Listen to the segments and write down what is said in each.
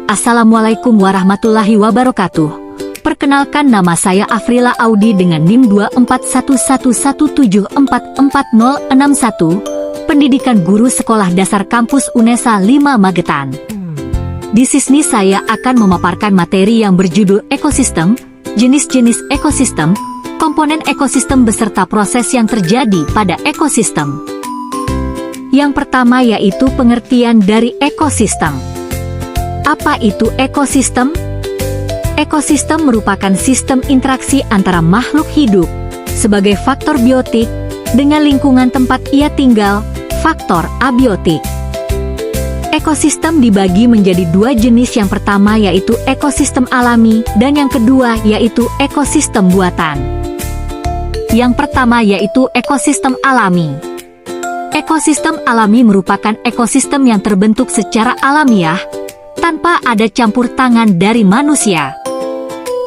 Assalamualaikum warahmatullahi wabarakatuh. Perkenalkan, nama saya Afrila Audi dengan NIM 24111744061, pendidikan guru sekolah dasar kampus UNESA 5 Magetan. Di sini saya akan memaparkan materi yang berjudul ekosistem, jenis-jenis ekosistem, komponen ekosistem beserta proses yang terjadi pada ekosistem. Yang pertama yaitu pengertian dari ekosistem. Apa itu ekosistem? Ekosistem merupakan sistem interaksi antara makhluk hidup sebagai faktor biotik dengan lingkungan tempat ia tinggal, faktor abiotik. Ekosistem dibagi menjadi dua jenis, yang pertama yaitu ekosistem alami dan yang kedua yaitu ekosistem buatan. Yang pertama yaitu ekosistem alami. Ekosistem alami merupakan ekosistem yang terbentuk secara alamiah tanpa ada campur tangan dari manusia.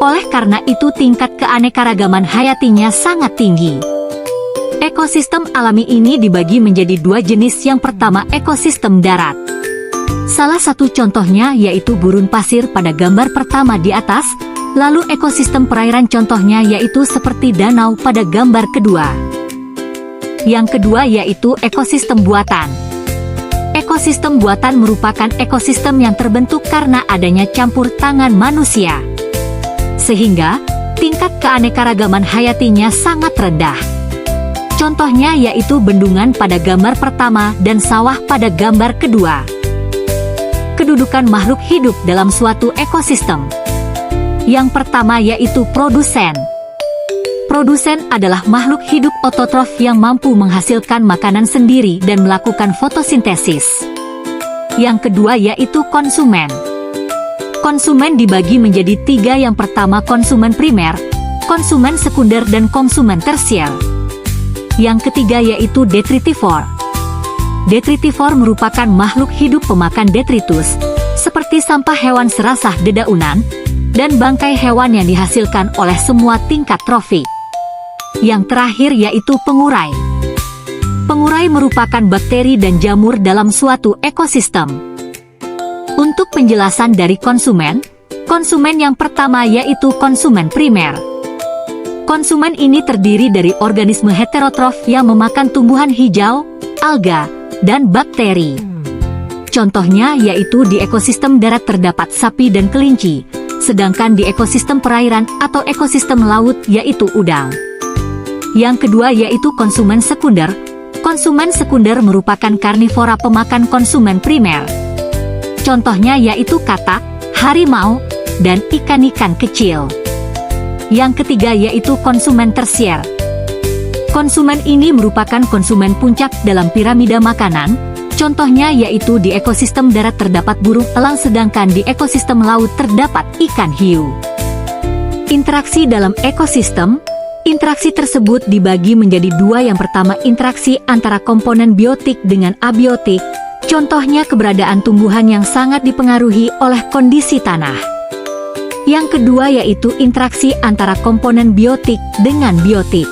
Oleh karena itu tingkat keanekaragaman hayatinya sangat tinggi. Ekosistem alami ini dibagi menjadi dua jenis, yang pertama ekosistem darat. Salah satu contohnya yaitu gurun pasir pada gambar pertama di atas, lalu ekosistem perairan contohnya yaitu seperti danau pada gambar kedua. Yang kedua yaitu ekosistem buatan. Ekosistem buatan merupakan ekosistem yang terbentuk karena adanya campur tangan manusia, sehingga tingkat keanekaragaman hayatinya sangat rendah. Contohnya yaitu bendungan pada gambar pertama dan sawah pada gambar kedua. Kedudukan makhluk hidup dalam suatu ekosistem. Yang pertama yaitu produsen. Produsen adalah makhluk hidup ototrof yang mampu menghasilkan makanan sendiri dan melakukan fotosintesis. Yang kedua yaitu konsumen. Konsumen dibagi menjadi tiga, yang pertama konsumen primer, konsumen sekunder, dan konsumen tersier. Yang ketiga yaitu detritivor. Detritivor merupakan makhluk hidup pemakan detritus, seperti sampah hewan serasah dedaunan, dan bangkai hewan yang dihasilkan oleh semua tingkat trofik. Yang terakhir yaitu pengurai. Pengurai merupakan bakteri dan jamur dalam suatu ekosistem. Untuk penjelasan dari konsumen, konsumen yang pertama yaitu konsumen primer. Konsumen ini terdiri dari organisme heterotrof yang memakan tumbuhan hijau, alga, dan bakteri. Contohnya yaitu di ekosistem darat terdapat sapi dan kelinci, sedangkan di ekosistem perairan atau ekosistem laut yaitu udang. Yang kedua yaitu konsumen sekunder. Konsumen sekunder merupakan karnivora pemakan konsumen primer. Contohnya yaitu katak, harimau, dan ikan-ikan kecil. Yang ketiga yaitu konsumen tersier. Konsumen ini merupakan konsumen puncak dalam piramida makanan. Contohnya yaitu di ekosistem darat terdapat burung elang, sedangkan di ekosistem laut terdapat ikan hiu. Interaksi dalam ekosistem. Interaksi tersebut dibagi menjadi dua, yang pertama interaksi antara komponen biotik dengan abiotik. Contohnya keberadaan tumbuhan yang sangat dipengaruhi oleh kondisi tanah. Yang kedua yaitu interaksi antara komponen biotik dengan biotik.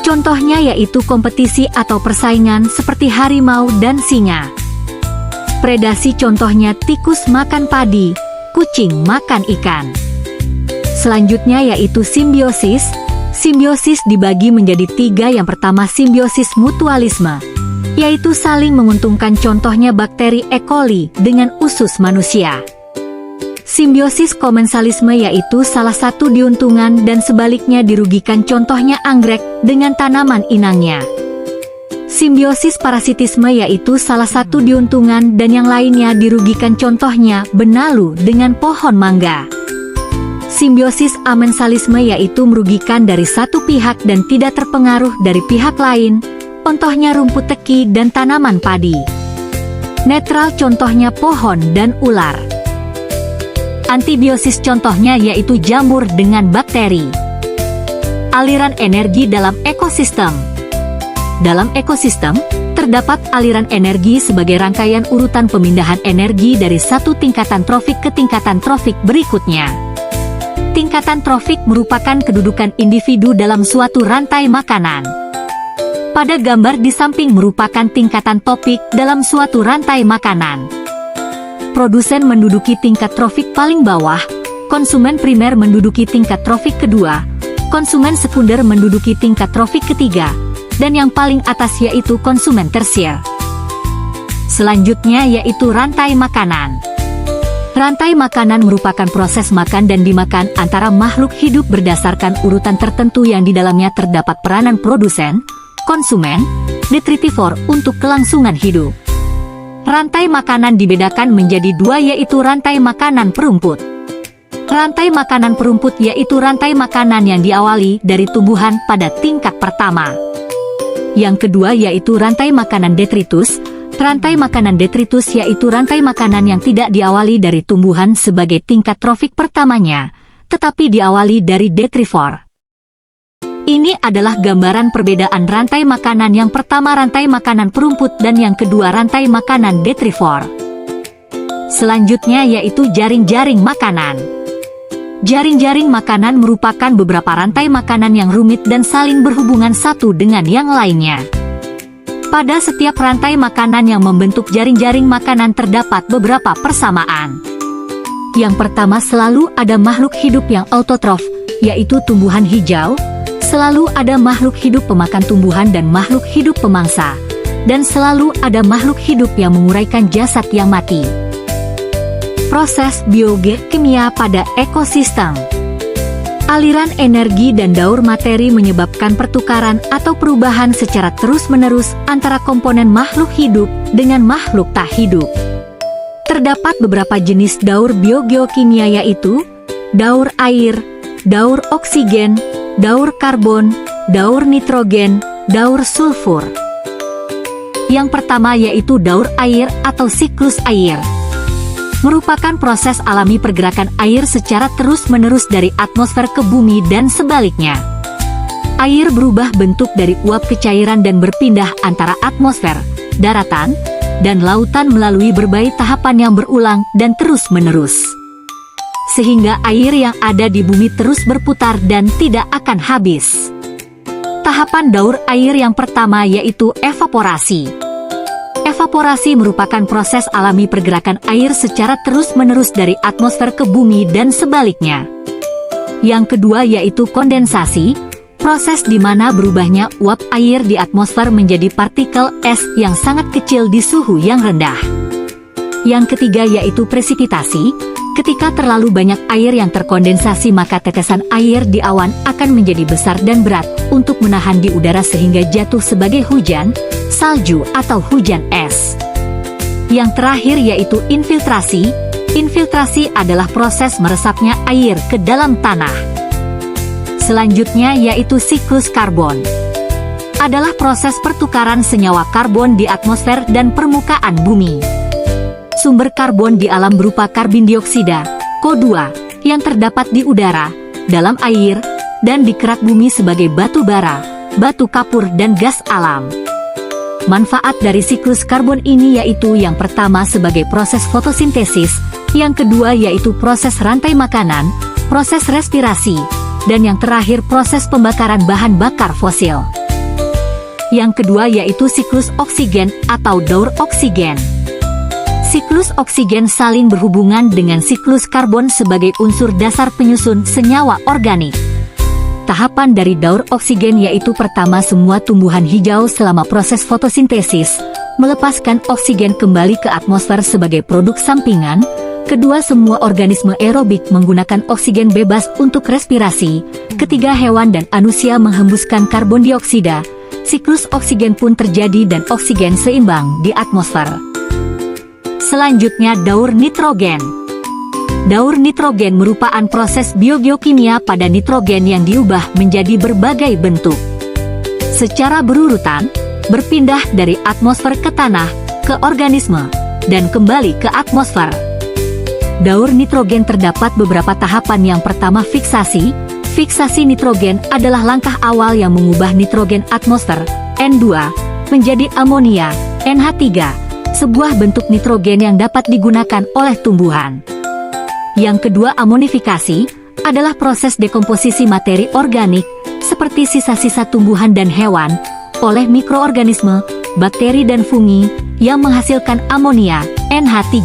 Contohnya yaitu kompetisi atau persaingan seperti harimau dan singa. Predasi contohnya tikus makan padi, kucing makan ikan. Selanjutnya yaitu simbiosis. Simbiosis dibagi menjadi tiga, yang pertama simbiosis mutualisme, yaitu saling menguntungkan, contohnya bakteri E. coli dengan usus manusia. Simbiosis komensalisme yaitu salah satu diuntungkan dan sebaliknya dirugikan, contohnya anggrek dengan tanaman inangnya. Simbiosis parasitisme yaitu salah satu diuntungkan dan yang lainnya dirugikan, contohnya benalu dengan pohon mangga. Simbiosis amensalisme yaitu merugikan dari satu pihak dan tidak terpengaruh dari pihak lain, contohnya rumput teki dan tanaman padi. Netral contohnya pohon dan ular. Antibiosis contohnya yaitu jamur dengan bakteri. Aliran energi dalam ekosistem. Dalam ekosistem, terdapat aliran energi sebagai rangkaian urutan pemindahan energi dari satu tingkatan trofik ke tingkatan trofik berikutnya. Tingkatan trofik merupakan kedudukan individu dalam suatu rantai makanan. Pada gambar di samping merupakan tingkatan topik dalam suatu rantai makanan. produsen menduduki tingkat trofik paling bawah, konsumen primer menduduki tingkat trofik kedua, konsumen sekunder menduduki tingkat trofik ketiga, dan yang paling atas yaitu konsumen tersier. Selanjutnya yaitu rantai makanan. Rantai makanan merupakan proses makan dan dimakan antara makhluk hidup berdasarkan urutan tertentu yang di dalamnya terdapat peranan produsen, konsumen, detritivor untuk kelangsungan hidup. Rantai makanan dibedakan menjadi dua yaitu rantai makanan perumput. Rantai makanan perumput yaitu rantai makanan yang diawali dari tumbuhan pada tingkat pertama. Yang kedua yaitu rantai makanan detritus. Rantai makanan detritus yaitu rantai makanan yang tidak diawali dari tumbuhan sebagai tingkat trofik pertamanya, tetapi diawali dari detrivor. Ini adalah gambaran perbedaan rantai makanan yang pertama rantai makanan perumput dan yang kedua rantai makanan detrivor. Selanjutnya yaitu jaring-jaring makanan. Jaring-jaring makanan merupakan beberapa rantai makanan yang rumit dan saling berhubungan satu dengan yang lainnya. Pada setiap rantai makanan yang membentuk jaring-jaring makanan terdapat beberapa persamaan. Yang pertama selalu ada makhluk hidup yang autotrof, yaitu tumbuhan hijau, selalu ada makhluk hidup pemakan tumbuhan dan makhluk hidup pemangsa, dan selalu ada makhluk hidup yang menguraikan jasad yang mati. Proses biokimia pada ekosistem. Aliran energi dan daur materi menyebabkan pertukaran atau perubahan secara terus-menerus antara komponen makhluk hidup dengan makhluk tak hidup. Terdapat beberapa jenis daur biogeokimia yaitu daur air, daur oksigen, daur karbon, daur nitrogen, daur sulfur. Yang pertama yaitu daur air atau siklus air. Merupakan proses alami pergerakan air secara terus-menerus dari atmosfer ke bumi dan sebaliknya. Air berubah bentuk dari uap ke cairan dan berpindah antara atmosfer, daratan, dan lautan melalui berbagai tahapan yang berulang dan terus-menerus. Sehingga air yang ada di bumi terus berputar dan tidak akan habis. Tahapan daur air yang pertama yaitu evaporasi. Evaporasi merupakan proses alami pergerakan air secara terus-menerus dari atmosfer ke bumi dan sebaliknya. Yang kedua yaitu kondensasi, proses di mana berubahnya uap air di atmosfer menjadi partikel es yang sangat kecil di suhu yang rendah. Yang ketiga yaitu presipitasi, ketika terlalu banyak air yang terkondensasi maka tetesan air di awan akan menjadi besar dan berat untuk menahan di udara sehingga jatuh sebagai hujan, salju atau hujan es. Yang terakhir yaitu infiltrasi. Infiltrasi adalah proses meresapnya air ke dalam tanah. Selanjutnya yaitu siklus karbon. Adalah proses pertukaran senyawa karbon di atmosfer dan permukaan bumi. Sumber karbon di alam berupa karbon dioksida, CO2, yang terdapat di udara, dalam air, dan di kerak bumi sebagai batu bara, batu kapur dan gas alam. Manfaat dari siklus karbon ini yaitu yang pertama sebagai proses fotosintesis, yang kedua yaitu proses rantai makanan, proses respirasi, dan yang terakhir proses pembakaran bahan bakar fosil. Yang kedua yaitu siklus oksigen atau daur oksigen. Siklus oksigen saling berhubungan dengan siklus karbon sebagai unsur dasar penyusun senyawa organik. Tahapan dari daur oksigen yaitu pertama semua tumbuhan hijau selama proses fotosintesis, melepaskan oksigen kembali ke atmosfer sebagai produk sampingan. Kedua semua organisme aerobik menggunakan oksigen bebas untuk respirasi. Ketiga hewan dan manusia menghembuskan karbon dioksida. Siklus oksigen pun terjadi dan oksigen seimbang di atmosfer. Selanjutnya daur nitrogen. Daur nitrogen merupakan proses biogeokimia pada nitrogen yang diubah menjadi berbagai bentuk. Secara berurutan, berpindah dari atmosfer ke tanah, ke organisme, dan kembali ke atmosfer. Daur nitrogen terdapat beberapa tahapan. Yang pertama fiksasi. Fiksasi nitrogen adalah langkah awal yang mengubah nitrogen atmosfer, N2, menjadi amonia, NH3, sebuah bentuk nitrogen yang dapat digunakan oleh tumbuhan. Yang kedua amonifikasi, adalah proses dekomposisi materi organik, seperti sisa-sisa tumbuhan dan hewan, oleh mikroorganisme, bakteri dan fungi, yang menghasilkan amonia, NH3.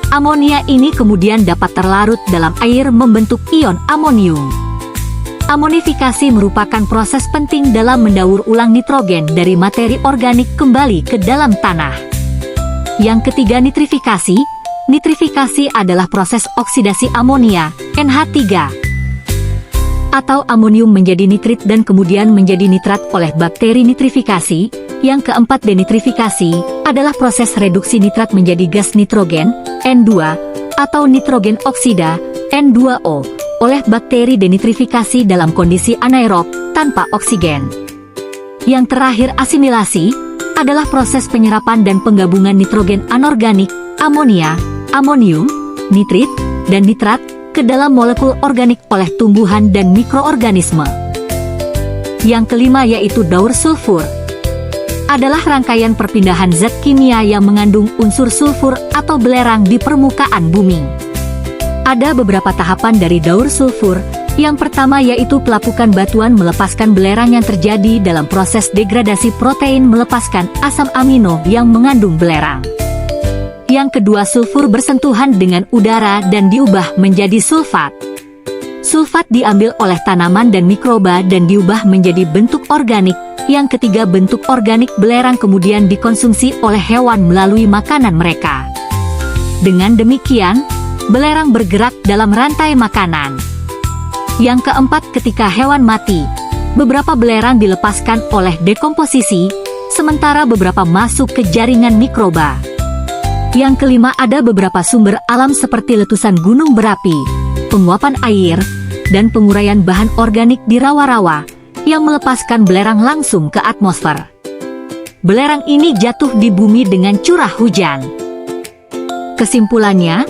Amonia ini kemudian dapat terlarut dalam air membentuk ion amonium. Amonifikasi merupakan proses penting dalam mendaur ulang nitrogen dari materi organik kembali ke dalam tanah. Yang ketiga, nitrifikasi. Nitrifikasi adalah proses oksidasi amonia, NH3, atau amonium menjadi nitrit dan kemudian menjadi nitrat oleh bakteri nitrifikasi. Yang keempat, denitrifikasi adalah proses reduksi nitrat menjadi gas nitrogen, N2, atau nitrogen oksida, N2O, oleh bakteri denitrifikasi dalam kondisi anaerob, tanpa oksigen. Yang terakhir, asimilasi, adalah proses penyerapan dan penggabungan nitrogen anorganik, amonia, amonium, nitrit, dan nitrat, ke dalam molekul organik oleh tumbuhan dan mikroorganisme. Yang kelima yaitu daur sulfur, adalah rangkaian perpindahan zat kimia yang mengandung unsur sulfur atau belerang di permukaan bumi. Ada beberapa tahapan dari daur sulfur. Yang pertama yaitu pelapukan batuan melepaskan belerang yang terjadi dalam proses degradasi protein melepaskan asam amino yang mengandung belerang. Yang kedua, sulfur bersentuhan dengan udara dan diubah menjadi sulfat. Sulfat diambil oleh tanaman dan mikroba dan diubah menjadi bentuk organik. Yang ketiga, bentuk organik belerang kemudian dikonsumsi oleh hewan melalui makanan mereka. Dengan demikian, belerang bergerak dalam rantai makanan. Yang keempat, ketika hewan mati, beberapa belerang dilepaskan oleh dekomposisi, sementara beberapa masuk ke jaringan mikroba. Yang kelima, ada beberapa sumber alam seperti letusan gunung berapi, penguapan air, dan penguraian bahan organik di rawa-rawa, yang melepaskan belerang langsung ke atmosfer. Belerang ini jatuh di bumi dengan curah hujan. Kesimpulannya,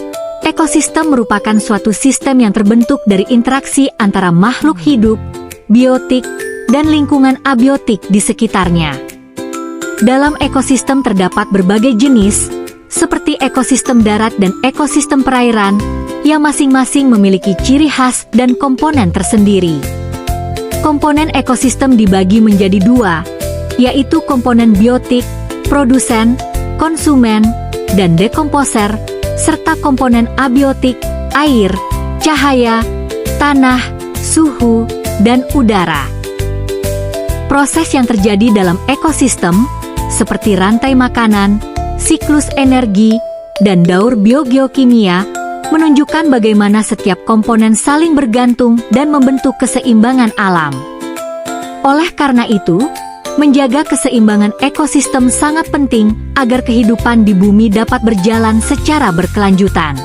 ekosistem merupakan suatu sistem yang terbentuk dari interaksi antara makhluk hidup, biotik, dan lingkungan abiotik di sekitarnya. Dalam ekosistem terdapat berbagai jenis, seperti ekosistem darat dan ekosistem perairan, yang masing-masing memiliki ciri khas dan komponen tersendiri. Komponen ekosistem dibagi menjadi dua, yaitu komponen biotik, produsen, konsumen, dan dekomposer, serta komponen abiotik, air, cahaya, tanah, suhu, dan udara. Proses yang terjadi dalam ekosistem, seperti rantai makanan, siklus energi, dan daur biogeokimia, menunjukkan bagaimana setiap komponen saling bergantung dan membentuk keseimbangan alam. Oleh karena itu, menjaga keseimbangan ekosistem sangat penting agar kehidupan di bumi dapat berjalan secara berkelanjutan.